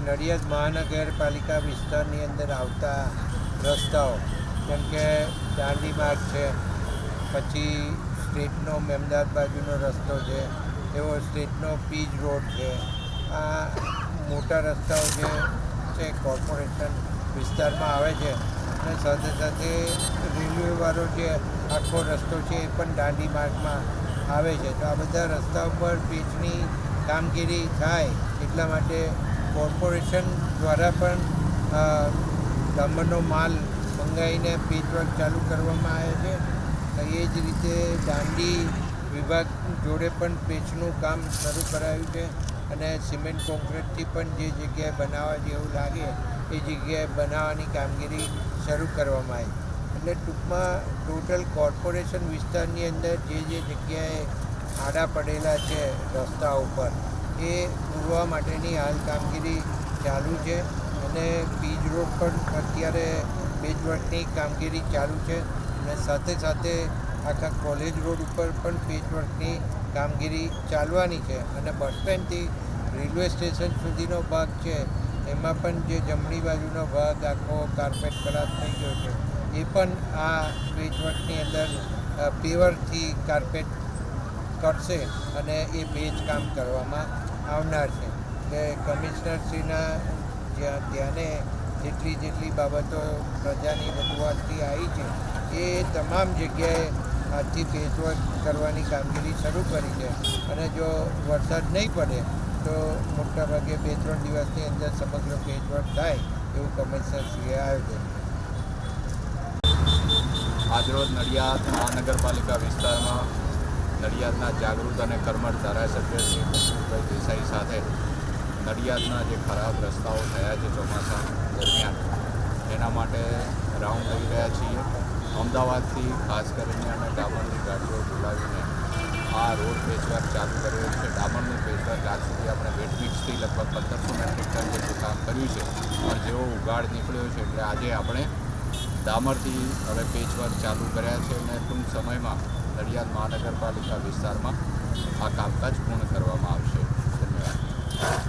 નડિયાદ મહાનગરપાલિકા વિસ્તારની અંદર આવતા રસ્તાઓ જેમ કે દાંડી માર્ગ છે, પછી સ્ટેટનો અમદાવાદ બાજુનો રસ્તો છે, એવો સ્ટેટનો પીજ રોડ છે. આ મોટા રસ્તાઓ જે છે કોર્પોરેશન વિસ્તારમાં આવે છે અને સાથે સાથે રેલવેવાળો જે આખો રસ્તો છે એ પણ દાંડી માર્ગમાં આવે છે. તો આ બધા રસ્તા ઉપર પીચની કામગીરી થાય એટલા માટે કોર્પોરેશન દ્વારા પણ ડામરનો માલ મંગાવીને પીચવર્ક ચાલુ કરવામાં આવે છે. એ જ રીતે દાંડી વિભાગ જોડે પણ પેચનું કામ શરૂ કરાયું છે અને સિમેન્ટ કોન્ક્રીટથી પણ જે જગ્યાએ બનાવવા જેવું લાગે એ જગ્યાએ બનાવવાની કામગીરી શરૂ કરવામાં આવી. એટલે ટૂંકમાં ટોટલ કોર્પોરેશન વિસ્તારની અંદર જે જગ્યાએ આડા પડેલા છે રસ્તા ઉપર એ પૂરવા માટેની હાલ કામગીરી ચાલુ છે અને પીચ રોડ પણ અત્યારે પેચવર્કની કામગીરી ચાલુ છે અને સાથે સાથે આખા કોલેજ રોડ ઉપર પણ પેચવર્કની કામગીરી ચાલવાની છે અને બસ સ્ટેન્ડથી રેલવે સ્ટેશન સુધીનો ભાગ છે એમાં પણ જે જમણી બાજુનો ભાગ આખો કાર્પેટ ખરાબ થઈ ગયો છે એ પણ આ પેચવર્કની અંદર પેવરથી કાર્પેટ કરશે અને એ પેચ કામ કરવામાં આવનાર છે. એટલે કમિશનરશ્રીના ધ્યાને જેટલી બાબતો પ્રજાની રજૂઆતથી આવી છે એ તમામ જગ્યાએ આજથી પેચવર્ક કરવાની કામગીરી શરૂ કરી છે અને જો વરસાદ નહીં પડે તો મોટાભાગે 2-3 દિવસની અંદર સમગ્ર પેચવર્ક થાય એવું કમિશનરશ્રીએ આયોજન. આજરોજ નડિયાદ મહાનગરપાલિકા વિસ્તારમાં નડિયાદના જાગૃત અને કર્મઠ ધારાસભ્ય શ્રી મનસુખભાઈ દેસાઈ સાથે નડિયાદના જે ખરાબ રસ્તાઓ થયા છે ચોમાસા દરમિયાન એના માટે રાઉન્ડ લઈ રહ્યા છીએ. અમદાવાદથી ખાસ કરીને અને ડામરની ગાડીઓ બોલાવીને આ રોડ પેચવર્ક ચાલુ કર્યો છે. ડામરનું પેચવર્ક આજ સુધી આપણે વેટ મિક્સથી લગભગ 1500 મેટ્રિક ટન જેટલું કામ કર્યું છે પણ જેવો ઉગાડ નીકળ્યો છે એટલે આજે આપણે ડામરથી હવે પેચવર્ક ચાલુ કર્યા છે અને ટૂંક સમયમાં નડિયાદ મહાનગરપાલિકા વિસ્તારમાં આ કામકાજ પૂર્ણ કરવામાં આવશે. ધન્યવાદ.